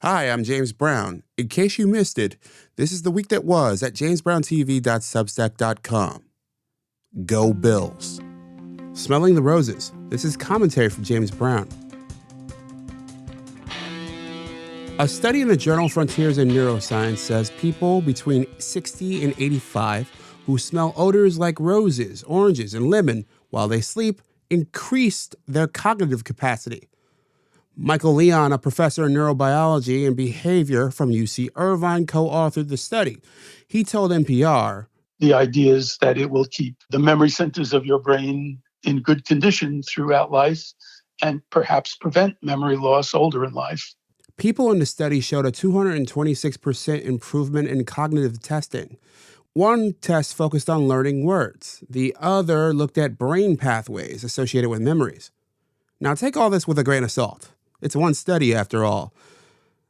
Hi, I'm James Brown. In case you missed it, this is the week that was at jamesbrowntv.substack.com. Go Bills. Smelling the Roses. This is commentary from James Brown. A study in the journal Frontiers in Neuroscience says people between 60 and 85 who smell odors like roses, oranges, and lemon while they sleep increased their cognitive capacity. Michael Leon, a professor in neurobiology and behavior from UC Irvine, co-authored the study. He told NPR, "The idea is that it will keep the memory centers of your brain in good condition throughout life and perhaps prevent memory loss older in life." People in the study showed a 226% improvement in cognitive testing. One test focused on learning words. The other looked at brain pathways associated with memories. Now, take all this with a grain of salt. It's one study, after all.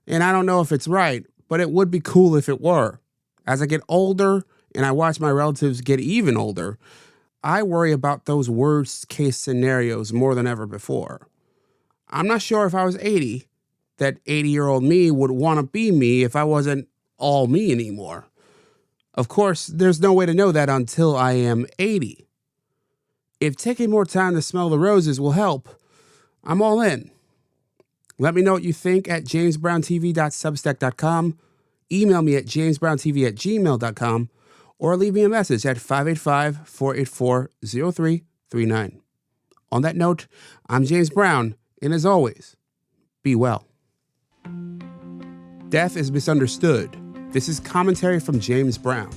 And I don't know if it's right, but it would be cool if it were. As I get older and I watch my relatives get even older, I worry about those worst-case scenarios more than ever before. I'm not sure if I was 80, that 80-year-old me would want to be me if I wasn't all me anymore. Of course, there's no way to know that until I am 80. If taking more time to smell the roses will help, I'm all in. Let me know what you think at jamesbrowntv.substack.com, email me at jamesbrowntv@gmail.com, or leave me a message at 585-484-0339. On that note, I'm James Brown, and as always, be well. Death is misunderstood. This is commentary from James Brown.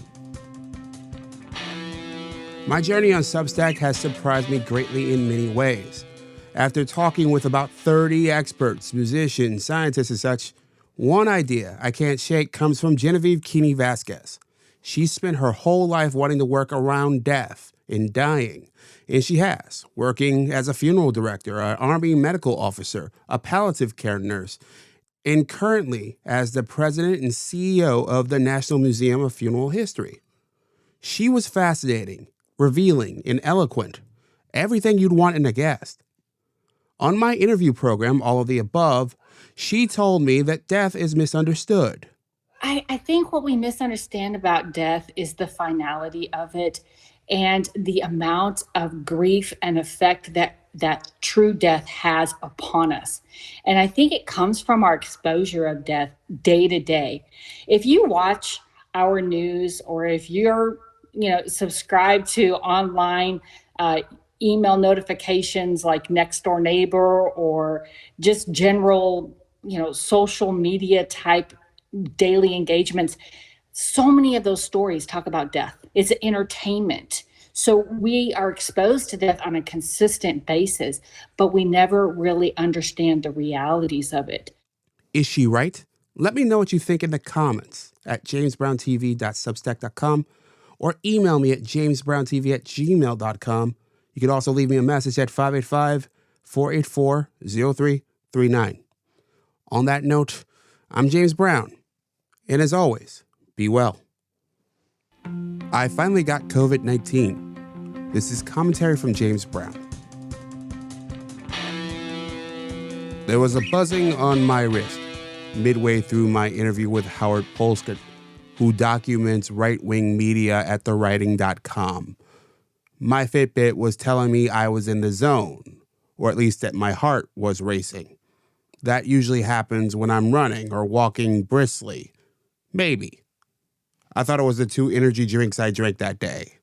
My journey on Substack has surprised me greatly in many ways. After talking with about 30 experts, musicians, scientists, and such, one idea I can't shake comes from Genevieve Keeney Vasquez. She spent her whole life wanting to work around death and dying, and she has, working as a funeral director, an Army medical officer, a palliative care nurse, and currently as the president and CEO of the National Museum of Funeral History. She was fascinating, revealing, and eloquent, everything you'd want in a guest. On my interview program, All of the Above, she told me that death is misunderstood. I think what we misunderstand about death is the finality of it and the amount of grief and effect that true death has upon us. And I think it comes from our exposure of death day to day. If you watch our news, or if you're, subscribed to online email notifications like Next Door Neighbor, or just general, social media type daily engagements, so many of those stories talk about death. It's entertainment. So we are exposed to death on a consistent basis, but we never really understand the realities of it. Is she right? Let me know what you think in the comments at jamesbrowntv.substack.com, or email me at jamesbrowntv@gmail.com. You can also leave me a message at 585-484-0339. On that note, I'm James Brown, and as always, be well. I finally got COVID-19. This is commentary from James Brown. There was a buzzing on my wrist midway through my interview with Howard Polskat, who documents right-wing media at thewriting.com. My Fitbit was telling me I was in the zone, or at least that my heart was racing. That usually happens when I'm running or walking briskly. Maybe. I thought it was the 2 energy drinks I drank that day.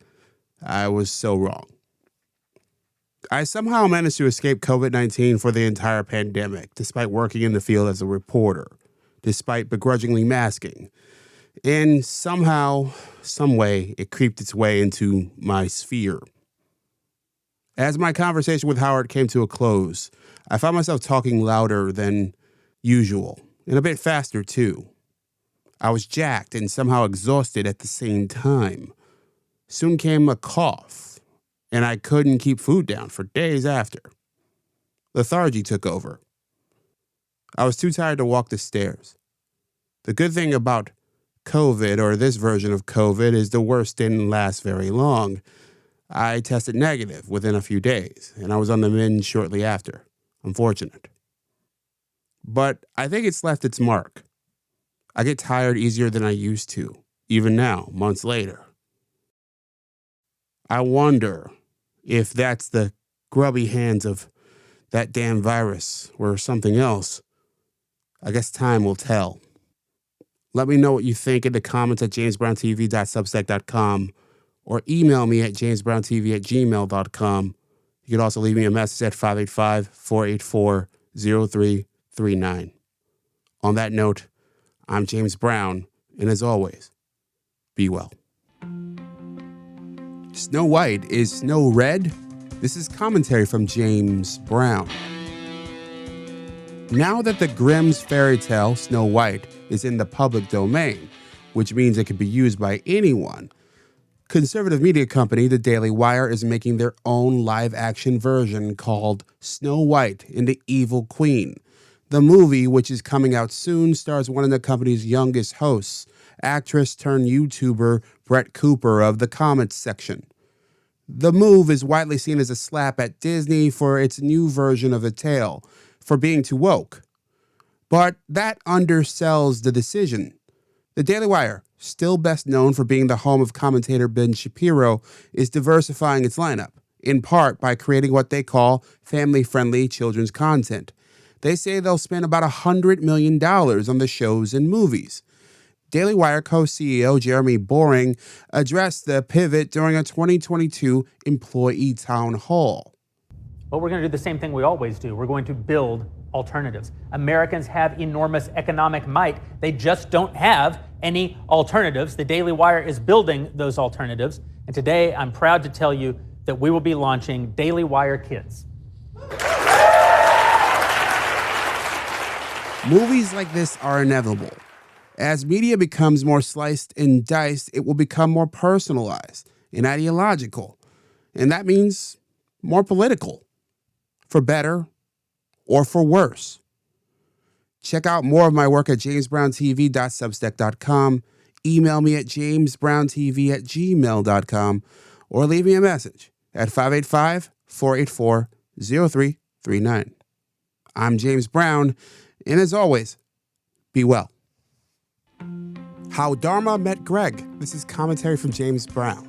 I was so wrong. I somehow managed to escape COVID-19 for the entire pandemic, despite working in the field as a reporter, despite begrudgingly masking. And somehow, some way, it creeped its way into my sphere. As my conversation with Howard came to a close, I found myself talking louder than usual, and a bit faster too. I was jacked and somehow exhausted at the same time. Soon came a cough, and I couldn't keep food down for days after. Lethargy took over. I was too tired to walk the stairs. The good thing about COVID, or this version of COVID, is the worst didn't last very long. I tested negative within a few days, and I was on the mend shortly after. Unfortunate. but I think it's left its mark. I get tired easier than I used to, even now, months later. I wonder if that's the grubby hands of that damn virus or something else. I guess time will tell. Let me know what you think in the comments at jamesbrowntv.substack.com or email me at jamesbrowntv@gmail.com. You can also leave me a message at 585-484-0339. On that note, I'm James Brown, and as always, be well. Snow White is Snow Red? This is commentary from James Brown. Now that the Grimm's fairy tale, Snow White, is in the public domain, which means it can be used by anyone, conservative media company The Daily Wire is making their own live-action version called Snow White and the Evil Queen. The movie, which is coming out soon, stars one of the company's youngest hosts, actress turned YouTuber Brett Cooper of the comments section. The move is widely seen as a slap at Disney for its new version of the tale, for being too woke. But that undersells the decision. The Daily Wire, still best known for being the home of commentator Ben Shapiro, is diversifying its lineup, in part by creating what they call family-friendly children's content. They say they'll spend about $100 million on the shows and movies. Daily Wire co-CEO Jeremy Boring addressed the pivot during a 2022 employee town hall. Well, we're going to do the same thing we always do. We're going to build alternatives. Americans have enormous economic might. They just don't have any alternatives. The Daily Wire is building those alternatives. And today, I'm proud to tell you that we will be launching Daily Wire Kids. Movies like this are inevitable. As media becomes more sliced and diced, it will become more personalized and ideological. And that means more political, for better or for worse. Check out more of my work at jamesbrowntv.substack.com, email me at jamesbrowntv@gmail.com, or leave me a message at 585-484-0339. I'm James Brown, and as always, be well. How Dharma Met Greg. This is commentary from James Brown.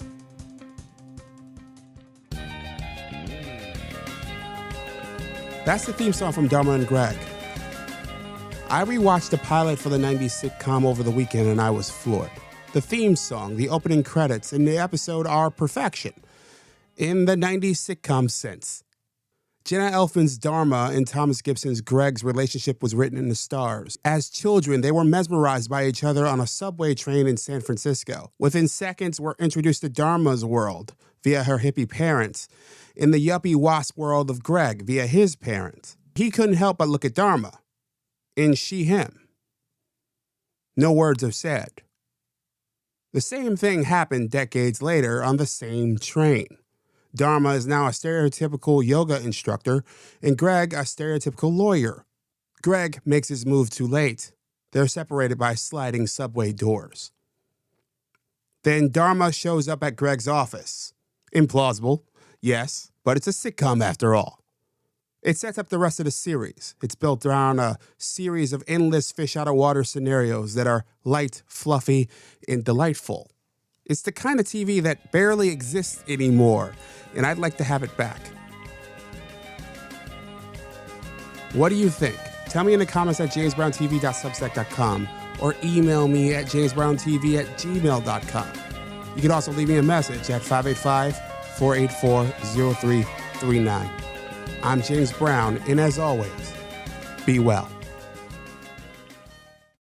That's the theme song from Dharma and Greg. I rewatched the pilot for the 90s sitcom over the weekend and I was floored. The theme song, the opening credits, and the episode are perfection in the 90s sitcom sense. Jenna Elfman's Dharma and Thomas Gibson's Greg's relationship was written in the stars. As children, they were mesmerized by each other on a subway train in San Francisco. Within seconds, we're introduced to Dharma's world via her hippie parents, in the yuppie wasp world of Greg via his parents. He couldn't help but look at Dharma, and she him. No words are said. The same thing happened decades later on the same train. Dharma is now a stereotypical yoga instructor, and Greg a stereotypical lawyer. Greg makes his move too late. They're separated by sliding subway doors. Then Dharma shows up at Greg's office. Implausible, yes, but it's a sitcom after all. It sets up the rest of the series. It's built around a series of endless fish-out-of-water scenarios that are light, fluffy, and delightful. It's the kind of TV that barely exists anymore, and I'd like to have it back. What do you think? Tell me in the comments at jamesbrowntv.substack.com or email me at jamesbrowntv@gmail.com. You can also leave me a message at 585-484-0339. I'm James Brown, and as always, be well.